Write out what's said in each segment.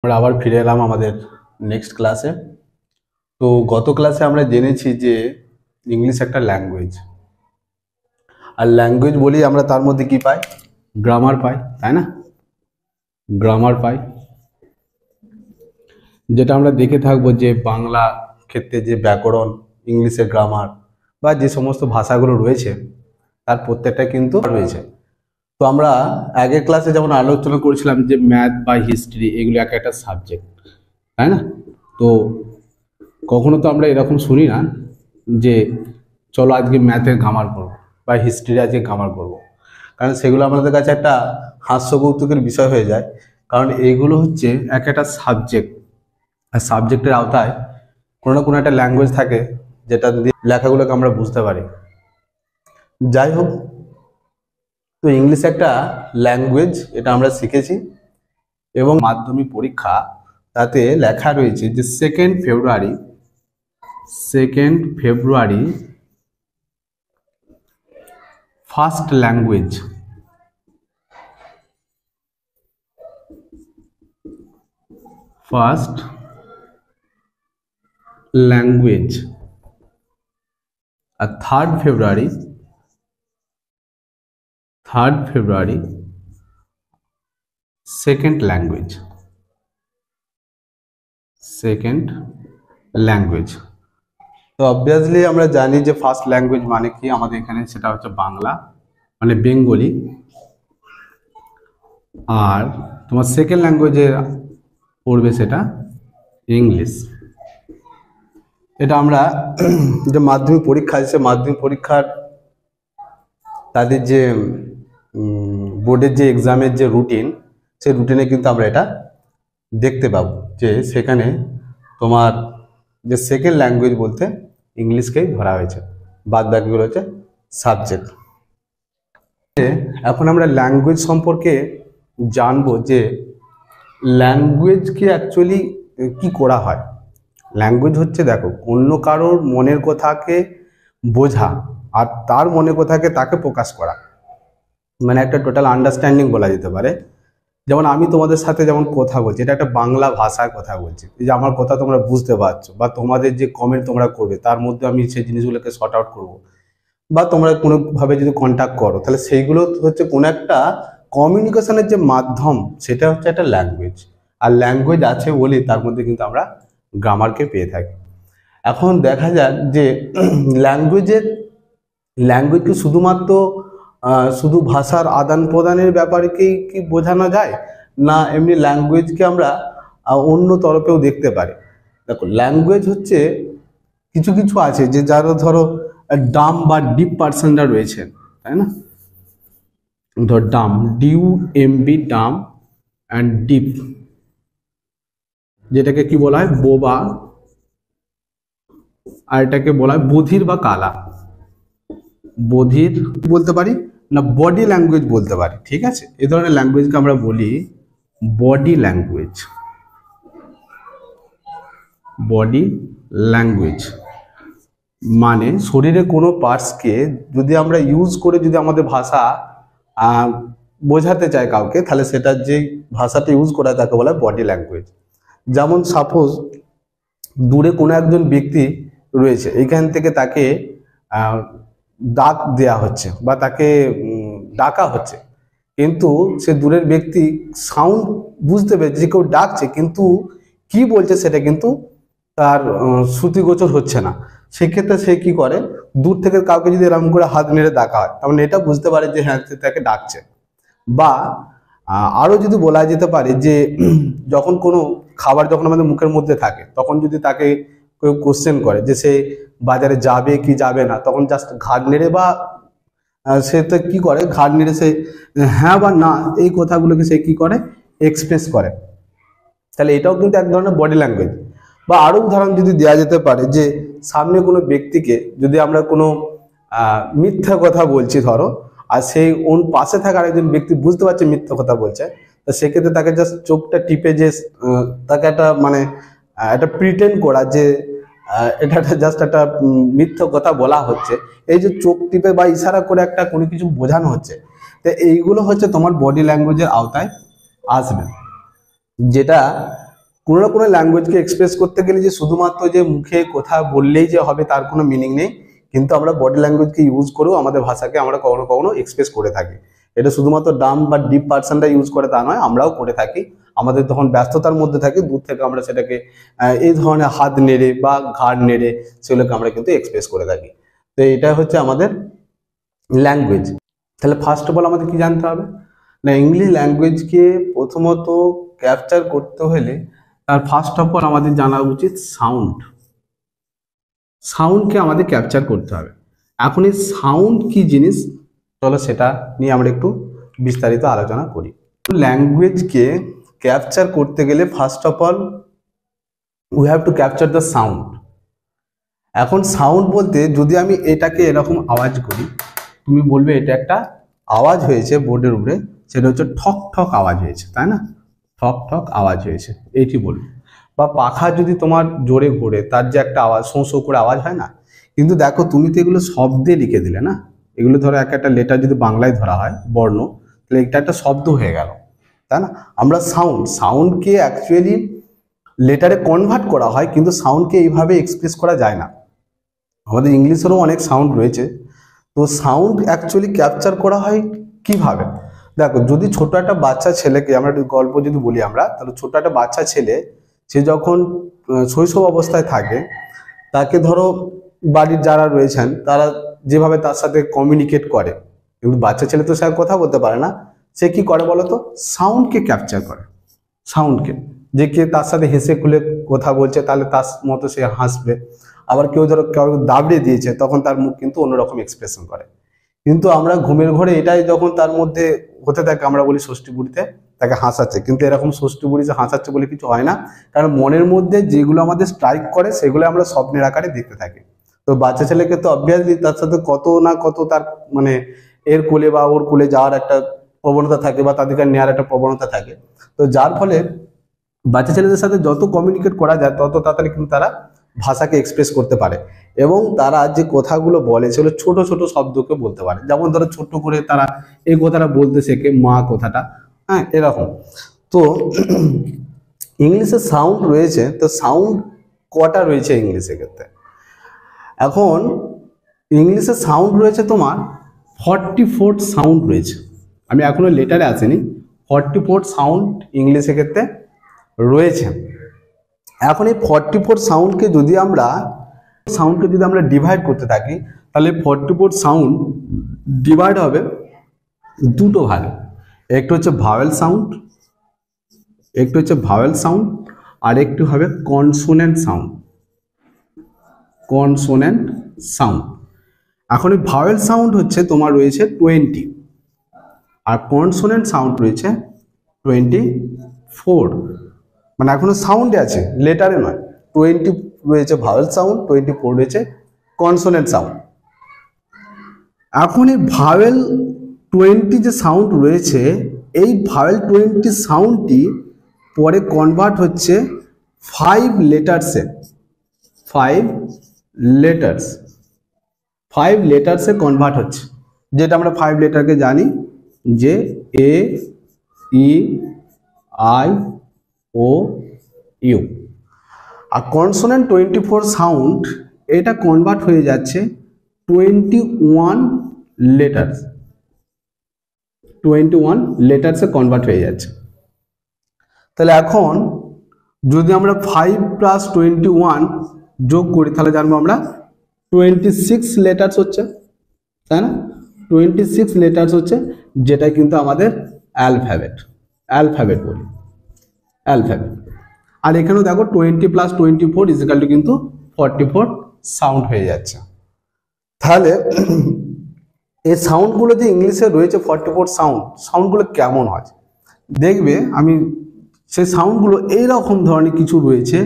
আমরা আবার ফিরে এলাম আমাদের নেক্সট ক্লাসে। তো গত ক্লাসে আমরা জেনেছি যে ইংলিশ একটা ল্যাঙ্গুয়েজ, আর ল্যাঙ্গুয়েজ বলি আমরা তার মধ্যে কি পাই? গ্রামার পাই, তাই না? গ্রামার পাই, যেটা আমরা দেখে থাকবো যে বাংলা ক্ষেত্রে যে ব্যাকরণ, ইংলিশের গ্রামার বা যে সমস্ত ভাষাগুলো রয়েছে তার প্রত্যেকটা কিন্তু রয়েছে। তো আমরা আগের ক্লাসে যেমন আলোচনা করেছিলাম যে ম্যাথ বা হিস্ট্রি এগুলো এক একটা সাবজেক্ট, তাই না? তো কখনো তো আমরা এরকম শুনি না যে চলো আজকে ম্যাথের গ্রামার করবো বা হিস্ট্রি আজকে গ্রামার করবো, কারণ সেগুলো আমাদের কাছে একটা হাস্যকৌতুকের বিষয় হয়ে যায়। কারণ এইগুলো হচ্ছে এক একটা সাবজেক্ট, আর সাবজেক্টের আওতায় কোনো না কোনো একটা ল্যাঙ্গুয়েজ থাকে যেটা দিয়ে লেখাগুলোকে আমরা বুঝতে পারি। যাই হোক, তো ইংলিশ একটা ল্যাঙ্গুয়েজ, এটা আমরা শিখেছি। এবং মাধ্যমিক পরীক্ষা তাতে লেখা রয়েছে যে 2nd ফেব্রুয়ারি ফার্স্ট ল্যাঙ্গুয়েজ, আর 3rd ফেব্রুয়ারি সেকেন্ড ল্যাঙ্গুয়েজ। তো অবভিয়াসলি আমরা জানি যে ফার্স্ট ল্যাঙ্গুয়েজ মানে কি আমাদের এখানে, সেটা হচ্ছে বাংলা মানে বেঙ্গলি। আর তোমার সেকেন্ড ল্যাঙ্গুয়েজে পড়বে সেটা ইংলিশ। এটা আমরা যে মাধ্যমিক পরীক্ষা, সে মাধ্যমিক পরীক্ষার তাদের যে বোর্ডের যে এক্সামের যে রুটিন, সেই রুটিনে কিন্তু আমরা এটা দেখতে পাবো যে সেখানে তোমার যে সেকেন্ড ল্যাঙ্গুয়েজ বলতে ইংলিশকেই ধরা হয়েছে, বাদ বাকিগুলো হচ্ছে সাবজেক্ট। এখন আমরা ল্যাঙ্গুয়েজ সম্পর্কে জানবো যে ল্যাঙ্গুয়েজকে অ্যাকচুয়ালি কি করা হয়। ল্যাঙ্গুয়েজ হচ্ছে, দেখো, অন্য কারোর মনের কথাকে বোঝা আর তার মনের কথাকে তাকে প্রকাশ করা, মানে একটা টোটাল আন্ডারস্ট্যান্ডিং বলা যেতে পারে। যেমন আমি তোমাদের সাথে যেমন কথা বলছি, এটা একটা বাংলা ভাষায় কথা বলছি, এই যে আমার কথা তোমরা বুঝতে পারছো, বা তোমাদের যে কমেন্ট তোমরা করবে তার মধ্যে আমি সেই জিনিসগুলোকে শর্ট আউট করবো, বা তোমরা কোনোভাবে যদি কন্ট্যাক্ট করো, তাহলে সেইগুলো হচ্ছে কোনো একটা কমিউনিকেশনের যে মাধ্যম, সেটা হচ্ছে একটা ল্যাঙ্গুয়েজ। আর ল্যাঙ্গুয়েজ আছে বলে তার মধ্যে কিন্তু আমরা গ্রামারকে পেয়ে থাকি। এখন দেখা যাক যে ল্যাঙ্গুয়েজকে শুধুমাত্র শুধু ভাষার আদান প্রদানের ব্যাপারকেই কি বোঝানো যায়, না এমনি ল্যাঙ্গুয়েজকে আমরা অন্য তরফেও দেখতে পারি। দেখো, ল্যাঙ্গুয়েজ হচ্ছে কিছু কিছু আছে যে যারা ধরো ডাম বা ডিপ পার্সনরা রয়েছেন, তাই না? ধর Dam, DUMB, Dam and deep, যেটাকে কি বলা হয় বোবা, আর এটাকে বলা হয় বধির বা কালা। বধির বলতে পারি না বডি ল্যাঙ্গুয়েজ বলতে পারি, ঠিক আছে? এই ধরনের ল্যাঙ্গুয়েজকে আমরা বলি বডি ল্যাঙ্গুয়েজ। মানে শরীরে কোনো পার্টসকে যদি আমরা ইউজ করে যদি আমাদের ভাষা বোঝাতে চাই কাউকে, তাহলে সেটার যে ভাষাটা ইউজ করা তাকে বলা হয় বডি ল্যাঙ্গুয়েজ। যেমন সাপোজ দূরে কোনো একজন ব্যক্তি রয়েছে, এইখান থেকে তাকে ডাক দেয়া হচ্ছে বা তাকে ডাকা হচ্ছে, কিন্তু সে দূরের ব্যক্তি সাউন্ড বুঝতে পেরেছে যে কেউ ডাকছে, কিন্তু কি বলছে সেটা কিন্তু তার শ্রুতিগোচর হচ্ছে না। সেক্ষেত্রে সে কি করে, দূর থেকে কাউকে যদি এরকম করে হাত নেড়ে ডাকা হয়, তাহলে এটা বুঝতে পারে যে হ্যাঁ সে তাকে ডাকছে। বা আরো যদি বলা যেতে পারে যে যখন কোনো খাবার যখন আমাদের মুখের মধ্যে থাকে, তখন যদি তাকে কেউ কোশ্চেন করে যে সে বাজারে যাবে কি যাবে না, তখন জাস্ট ঘাড় নেড়ে বা সে তো কি করে, ঘাড় নেড়ে সে হ্যাঁ বা না এই কথাগুলোকে সে কি করে, এক্সপ্রেস করে। তাহলে এটাও কিন্তু এক ধরনের বডি ল্যাঙ্গুয়েজ। বা আরো উদাহরণ যদি দেওয়া যেতে পারে যে সামনে কোনো ব্যক্তিকে যদি আমরা কোনো মিথ্যা কথা বলছি ধরো, আর সেই ওর পাশে থাকা আরেকজন ব্যক্তি বুঝতে পারছে মিথ্যা কথা বলছে, তো সেক্ষেত্রে তাকে জাস্ট চোখটা টিপে যে তাকে একটা মানে একটা প্রিটেন্ড করা যে এটা জাস্ট একটা মিথ্যা কথা বলা হচ্ছে, এই যে চোখ টিপে বা ইশারা করে একটা কোনো কিছু বোঝানো হচ্ছে, তো এইগুলো হচ্ছে তোমার বডি ল্যাঙ্গুয়েজের আওতায় আসবে। যেটা কোনো না কোনো ল্যাঙ্গুয়েজকে এক্সপ্রেস করতে গেলে যে শুধুমাত্র যে মুখে কথা বললেই যে হবে তার কোনো মিনিং নেই, কিন্তু আমরা বডি ল্যাঙ্গুয়েজকে ইউজ করেও আমাদের ভাষাকে আমরা কখনো কখনো এক্সপ্রেস করে থাকি। এটা শুধুমাত্র ডাম বা ডিপ পার্সনটা ইউজ করে তা নয়, আমরাও করে থাকি। আমাদের তখন ব্যস্ততার মধ্যে থাকি, দূর থেকে আমরা সেটাকে এই ধরনের হাত নেড়ে বা ঘাড় নেড়ে সেগুলোকে আমরা কিন্তু এক্সপ্রেস করে থাকি। তো এটা হচ্ছে আমাদের ল্যাঙ্গুয়েজ। তাহলে ফার্স্ট অফ অল আমাদের কি জানতে হবে না, ইংলিশ ল্যাঙ্গুয়েজকে প্রথমত ক্যাপচার করতে হলে তার ফার্স্ট অফ অল আমাদের জানা উচিত সাউন্ড। সাউন্ডকে আমাদের ক্যাপচার করতে হবে। এখন এই সাউন্ড কি জিনিস, চলো সেটা নিয়ে আমরা একটু বিস্তারিত আলোচনা করি। ল্যাঙ্গুয়েজকে ক্যাপচার করতে গেলে first of all we have to capture the sound. এখন সাউন্ড বলতে যদি আমি এটাকে এরকম আওয়াজ করি, তুমি বলবে এটা একটা আওয়াজ হয়েছে বোর্ডের উপরে, সেটা হচ্ছে ঠক ঠক আওয়াজ হয়েছে, তাই না? ঠক ঠক আওয়াজ হয়েছে এইটি বলবে। বা পাখা যদি তোমার জোরে ঘোরে তার যে একটা আওয়াজ শোঁ শোঁ করে আওয়াজ হয় না, কিন্তু দেখো তুমি তো এগুলো শব্দে লিখে দিলে না, এগুলো ধরো এক একটা লেটার যদি বাংলায় ধরা হয় বর্ণ, তাহলে এটা একটা শব্দ হয়ে গেল, তাই না? আমরা সাউন্ডকে অ্যাকচুয়ালি লেটারে কনভার্ট করা হয়, কিন্তু সাউন্ডকে এইভাবে এক্সপ্রেস করা যায় না। আমাদের ইংলিশেরও অনেক সাউন্ড রয়েছে, তো সাউন্ড অ্যাকচুয়ালি ক্যাপচার করা হয় কিভাবে? দেখো, যদি ছোট একটা বাচ্চা ছেলেকে আমরা গল্প যদি বলি আমরা, তাহলে ছোট একটা বাচ্চা ছেলে সে যখন শৈশব অবস্থায় থাকে, তাকে ধরো বাড়ির যারা রয়েছেন তারা যেভাবে তার সাথে কমিউনিকেট করে, কিন্তু বাচ্চা ছেলে তো সে কথা বলতে পারে না, সে কি করে বলতো? সাউন্ডকে ক্যাপচার করে। সাউন্ডকে, যে কে তার সাথে হেসে খুলে কথা বলছে তাহলে তার মতো সে হাসবে, আবার কেউ ধরো কেউ দাবড়ে দিয়েছে তখন তার মুখ কিন্তু অন্যরকম এক্সপ্রেশন করে। কিন্তু আমরা ঘুমের ঘরে এটাই যখন তার মধ্যে হতে থাকে, আমরা বলি ষষ্ঠী বুড়িতে তাকে হাসাচ্ছে, কিন্তু এরকম ষষ্ঠী বুড়িতে হাসাচ্ছে বলে কিছু হয় না, কারণ মনের মধ্যে যেগুলো আমাদের স্ট্রাইক করে সেগুলো আমরা স্বপ্নের আকারে দেখতে থাকি। তো বাচ্চা ছেলেকে তো অবভিয়াসলি তার সাথে কত না কত তার মানে এর কোলে বা ওর কোলে যাওয়ার একটা প্রবণতা থাকে, বা তাদেরকে নেওয়ার একটা প্রবণতা থাকে। তো যার ফলে বাচ্চা ছেলেদের সাথে যত কমিউনিকেট করা যায় তত তাড়াতাড়ি কিন্তু তারা ভাষাকে এক্সপ্রেস করতে পারে, এবং তারা যে কথাগুলো বলে সেগুলো ছোট ছোট শব্দকে বলতে পারে। যেমন ধরো ছোট্ট করে তারা এই কথাটা বলতে শেখে, মা কথাটা, হ্যাঁ, এরকম। তো ইংলিশে সাউন্ড রয়েছে, তো সাউন্ড কটা রয়েছে ইংলিশের ক্ষেত্রে? এখন ইংলিশে সাউন্ড রয়েছে তোমার 44 সাউন্ড রয়েছে। আমি এখনো লেটারে আসিনি, 44 সাউন্ড ইংলিশের ক্ষেত্রে রয়েছে। এখন এই 44 সাউন্ডকে যদি আমরা ডিভাইড করতে থাকি, তাহলে 44 সাউন্ড ডিভাইড হবে দুটো ভাগে। একটু হচ্ছে ভাওয়েল সাউন্ড, আর একটু হবে কনসোনেন্ট সাউন্ড। এখন এই ভাওয়েল সাউন্ড হচ্ছে তোমার রয়েছে 20, আর কনসোনেন্ট সাউন্ড রয়েছে 24। মানে এখনো সাউন্ডে আছে, লেটারে নয়। 20 রয়েছে ভাওয়েল সাউন্ড, 24 রয়েছে কনসোনেন্ট সাউন্ড। এখন এই ভাওয়েল 20 যে সাউন্ড রয়েছে, এই ভাওয়েল 20 সাউন্ডটি পরে কনভার্ট হচ্ছে 5 লেটার্সে। 5 লেটার্সে কনভার্ট হচ্ছে, যেটা আমরা 5 লেটারকে জানি যে A, E, I, O, U. আর কনসোনেন্ট 24 সাউন্ড, এটা কনভার্ট হয়ে যাচ্ছে 21 লেটার্সে কনভার্ট হয়ে যাচ্ছে। তাহলে এখন যদি আমরা 5 + 21 যোগ করি, তাহলে জানবো আমরা 26 লেটার্স হচ্ছে, তাই না? 26 লেটার্স হচ্ছে, যেটা কিন্তু আমাদের অ্যালফাবেট বলি, অ্যালফাবেট। আর এখানেও দেখো 20 + 24 = কিন্তু 44 সাউন্ড হয়ে যাচ্ছে। তাহলে এই সাউন্ডগুলো যে ইংলিশে রয়েছে 44 সাউন্ডগুলো কেমন হয় দেখবে। আমি সেই সাউন্ডগুলো এইরকম ধরনের কিছু রয়েছে,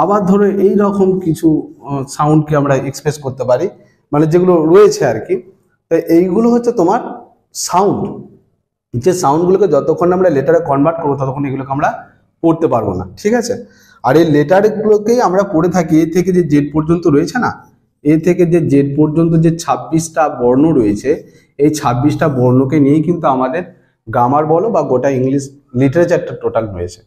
আবার ধরো এইরকম কিছু সাউন্ডকে আমরা এক্সপ্রেস করতে পারি, মানে যেগুলো রয়েছে আর কি। তাই এইগুলো হচ্ছে তোমার সাউন্ড, যে সাউন্ডগুলোকে যতক্ষণ আমরা লেটারে কনভার্ট করবো ততক্ষণ এগুলোকে আমরা পড়তে পারবো না, ঠিক আছে? আর এই লেটারগুলোকেই আমরা পড়ে থাকি। এ থেকে যে জেড পর্যন্ত রয়েছে না, এ থেকে যে জেড পর্যন্ত যে 26টা বর্ণ রয়েছে, এই 26টা বর্ণকে নিয়েই কিন্তু আমাদের গ্রামার বলো বা গোটা ইংলিশ লিটারেচারটা টোটাল রয়েছে।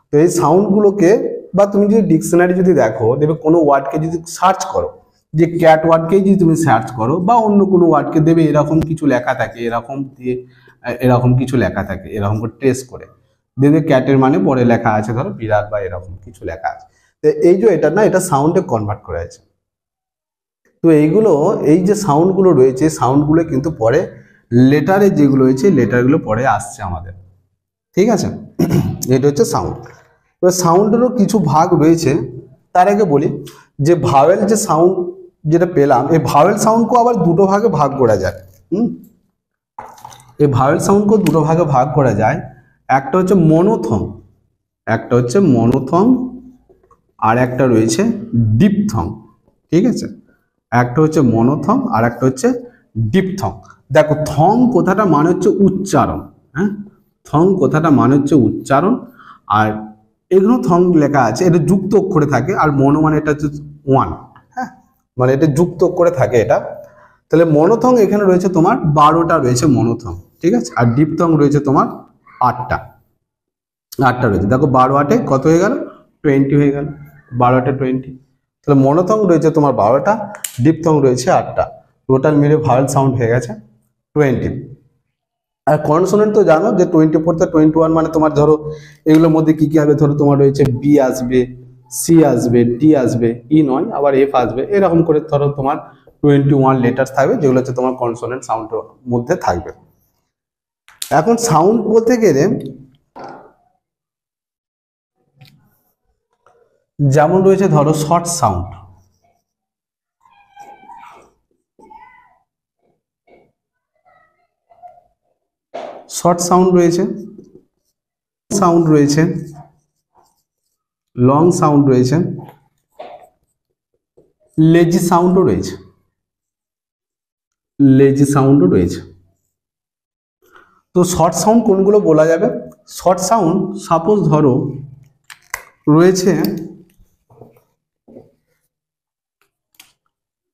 তো এই সাউন্ডগুলোকে বা তুমি যদি ডিকশনারি যদি দেখো, দেখবে কোনো ওয়ার্ডকে যদি সার্চ করো, যে ক্যাট ওয়ার্ডকেই যদি তুমি সার্চ করো বা অন্য কোনো ওয়ার্ডকে, দেবে এরকম কিছু লেখা থাকে, এরকম দিয়ে এরকম কিছু লেখা থাকে, এরকম করে ট্রেস করে দেখবে ক্যাটের মানে পরে লেখা আছে ধরো বিড়াল বা এরকম কিছু লেখা আছে। তো এই যে এটা না, এটা সাউন্ডে কনভার্ট করা আছে। তো এইগুলো, এই যে সাউন্ডগুলো রয়েছে, সাউন্ডগুলো কিন্তু পরে লেটারে যেগুলো রয়েছে, লেটারগুলো পরে আসছে আমাদের, ঠিক আছে। এটা হচ্ছে সাউন্ড। এবার সাউন্ডেরও কিছু ভাগ রয়েছে। তার আগে বলি যে ভাওয়েল যে সাউন্ড যেটা পেলাম, এই ভাওয়েল সাউন্ডকেও আবার দুটো ভাগে ভাগ করা যায়। এই ভাওয়েল সাউন্ডকেও দুটো ভাগে ভাগ করা যায়। একটা হচ্ছে মনোথং, একটা হচ্ছে মনোথং, আর একটা রয়েছে ডিপথং, ঠিক আছে। একটা হচ্ছে মনোথং আর একটা হচ্ছে ডিপথং। দেখো থং কথাটা মানে হচ্ছে উচ্চারণ, হ্যাঁ, থং কথাটা মানে হচ্ছে উচ্চারণ। আর এগুলো থং লেখা আছে, এটা যুক্ত অক্ষরে থাকে। আর মনো মানে এটা হচ্ছে ওয়ান, হ্যাঁ, মানে এটা যুক্ত অক্ষরে থাকে এটা। তাহলে মনোথং এখানে রয়েছে তোমার 12টা রয়েছে মনোথং, ঠিক আছে। আর ডিপথং রয়েছে তোমার 8টা রয়েছে। দেখো 12 8 কত হয়ে গেল, 20 হয়ে গেল, 12 8 20। তাহলে মনোথং রয়েছে তোমার 12টা, ডিপথং রয়েছে 8টা, টোটাল মিলে ভাওয়েল সাউন্ড হয়ে গেছে 20। আর কনসোনেন্ট তো জানো যে 24 তে 21, মানে তোমার ধরো এগুলোর মধ্যে কি কি হবে, ধরো তোমার রয়েছে বি আসবে, সি আসবে, ডি আসবে, ই নয় আবার এফ আসবে, এরকম করে ধরো তোমার 21 লেটার্স থাকবে, যেগুলো হচ্ছে তোমার কনসোনেন্ট সাউন্ডের মধ্যে থাকবে। এখন সাউন্ড বলতে গেলে যেমন রয়েছে ধরো শর্ট সাউন্ড, শর্ট সাউন্ড রয়েছে, সাউন্ড রয়েছে, লং সাউন্ড রয়েছে, লেজি সাউন্ডও রয়েছে, লেজি সাউন্ডও রয়েছে। তো শর্ট সাউন্ড কোনগুলো বলা যাবে? শর্ট সাউন্ড সাপোজ ধরো রয়েছে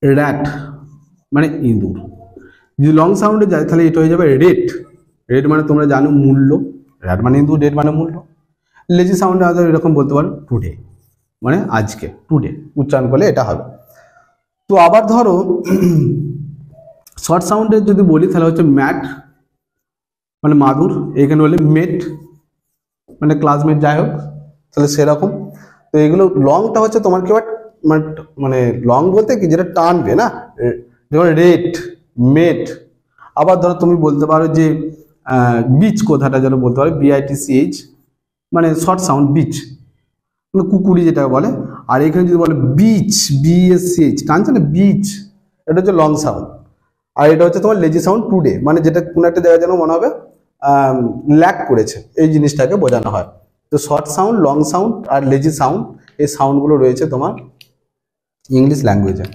র্যাট মানে ইঁদুর। যদি লং সাউন্ডে যায় তাহলে এটা হয়ে যাবে রেট, রেট মানে তোমরা জানো মূল্য, র্যাট মানে ইঁদুর, রেট মানে মূল্য। লেজি সাউন্ডে আদৌ এরকম বলতে পারো টুডে, মানে আজকে, টুডে উচ্চারণ করলে এটা হবে। তো আবার ধরো শর্ট সাউন্ডে যদি বলি তাহলে হচ্ছে ম্যাট মানে মাদুর, এখানে হলে মেট মানে ক্লাসমেট, যাই হোক তাহলে সেরকম। তো এগুলো লংটা হচ্ছে তোমার কি মানে লং বলতে কি যেটা টানবে না, যেমন রেট, মেট। আবার ধরো তুমি বলতে পারো যে বিচ কথাটা যেন বলতে পারো BITCH, মানে শর্ট সাউন্ড বিচ, মানে কুকুরি যেটা বলে। আর এখানে যদি বলে বিচ, BSCH টানছে না, বিচ, এটা হচ্ছে লং সাউন্ড। আর এটা হচ্ছে তোমার লেজি সাউন্ড টুডে, মানে যেটা কোনো একটা জায়গায় যেন মনে হবে ল্যাক করেছে, এই জিনিসটাকে বোঝানো হয়। তো শর্ট সাউন্ড, লং সাউন্ড আর লেজি সাউন্ড, এই সাউন্ডগুলো রয়েছে তোমার ইংলিশ ল্যাঙ্গুয়েজে।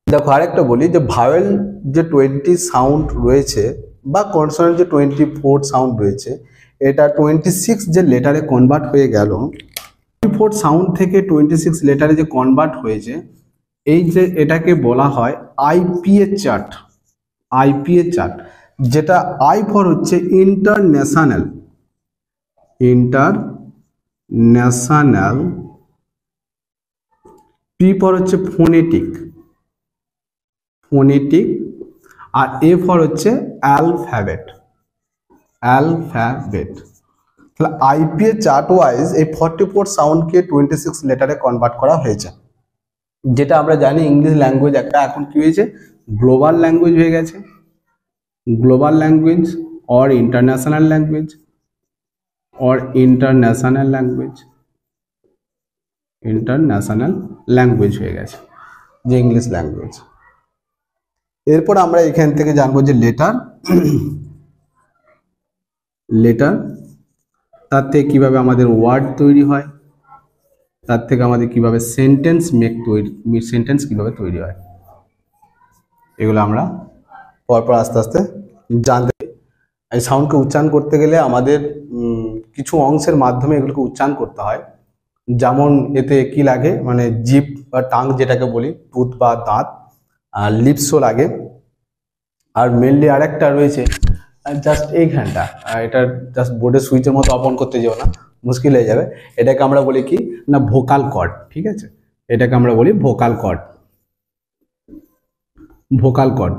দেখো আরেকটা বলি যে ভাওয়েল যে 20 সাউন্ড রয়েছে বা কনসোনেন্ট যে 24 সাউন্ড রয়েছে, এটা 26 যে লেটারে কনভার্ট হয়ে গেল, 24 সাউন্ড থেকে 26 লেটারে যে কনভার্ট হয়েছে, এই যে এটাকে বলা হয় IPA চার্ট। IPA চার্ট, যেটা আই ফর হচ্ছে ইন্টারন্যাশনাল, ইন্টারন্যাশনাল, পি ফর হচ্ছে ফোনেটিক, ফোনেটিক, আর এ ফর হচ্ছে অ্যালফাবেট, অ্যালফাবেট। তাহলে IPA চার্ট ওয়াইজ এই 44 সাউন্ডকে 26 লেটারে কনভার্ট করা হয়েছে। যেটা আমরা জানি ইংলিশ ল্যাঙ্গুয়েজ একটা এখন কি হয়েছে, গ্লোবাল ল্যাঙ্গুয়েজ হয়ে গেছে, global language or international language, or international language, international language হয়ে গেছে যে ইংলিশ ল্যাঙ্গুয়েজ। এরপর আমরা এখান থেকে জানবো যে লেটার, লেটার তার থেকে কিভাবে আমাদের ওয়ার্ড তৈরি হয়, তার থেকে আমাদের কিভাবে সেন্টেন্স সেন্টেন্স কিভাবে তৈরি হয়, এগুলো আমরা পরপর আস্তে আস্তে জানতে। এই সাউন্ডকে উচ্চারণ করতে গেলে আমাদের কিছু অংশের মাধ্যমে এগুলোকে উচ্চারণ করতে হয়। যেমন এতে কি লাগে, মানে জিভ বা টাং যেটাকে বলি, টুথ বা দাঁত, আর লিপসও লাগে। আর মেনলি আরেকটা রয়েছে জাস্ট এইখানটা, এটা জাস্ট বোর্ডের সুইচের মতো অন করতে যেও না, মুশকিল হয়ে যাবে। এটাকে আমরা বলি কি না ভোকাল কর্ড, ঠিক আছে, এটাকে আমরা বলি ভোকাল কর্ড। ভোকাল কর্ড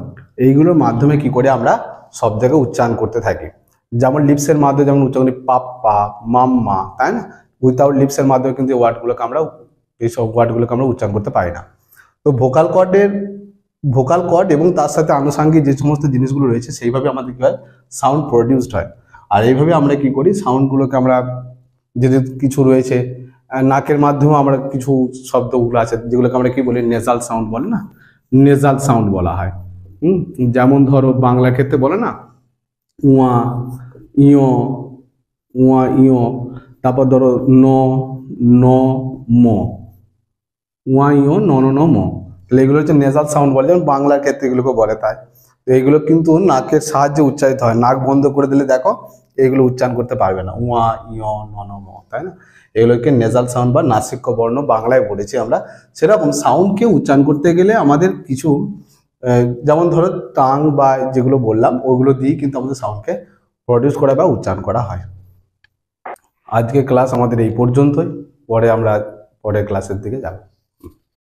এইগুলোর মাধ্যমে কি করে আমরা শব্দকে উচ্চারণ করতে থাকি। যেমন লিপসের মাধ্যমে যেমন উচ্চারণ করি পাপ্পা, মাম্মা, তাই না? উইথাউট লিপসের মাধ্যমে কিন্তু ওয়ার্ডগুলোকে আমরা এইসব ওয়ার্ডগুলোকে আমরা উচ্চারণ করতে পারি না। তো ভোকাল কর্ড এবং তার সাথে আনুষঙ্গিক যে সমস্ত জিনিসগুলো রয়েছে সেইভাবে আমাদের কি হয় সাউন্ড প্রডিউসড হয়। আর এইভাবে আমরা কি করি সাউন্ডগুলোকে আমরা যদি কিছু রয়েছে নাকের মাধ্যমে আমরা কিছু শব্দগুলো আছে যেগুলোকে আমরা কি বলি নেজাল সাউন্ড বলে না, নেজাল সাউন্ড বলা হয়। যেমন ধরো বাংলা ক্ষেত্রে বলে না উয়া ইয়, উয়া ইয়, তারপর ধরো ন ন ম, উয়া ইয় ন ন ন ম, তাহলে এগুলো হচ্ছে নেজাল সাউন্ড বলে, যেমন বাংলার ক্ষেত্রে এগুলোকে বলে। তাই তো এগুলো কিন্তু নাকের সাহায্যে উচ্চারিত হয়, নাক বন্ধ করে দিলে দেখো এগুলো উচ্চারণ করতে পারবে না, উয়া ইয় ন ন ম, তাই না? এগুলোকে নেজাল সাউন্ড বা নাসিক্য বর্ণ বাংলায় বলেছি আমরা। সেরকম সাউন্ডকে উচ্চারণ করতে গেলে আমাদের কিছু যেমন ধরো টাং বা যেগুলো বললাম ওগুলো দিয়ে কিন্তু আমাদের সাউন্ডকে প্রডিউস করা বা উচ্চারণ করা হয়। আজকে ক্লাস আমাদের এই পর্যন্তই, পরে আমরা পরের ক্লাসের দিকে যাব।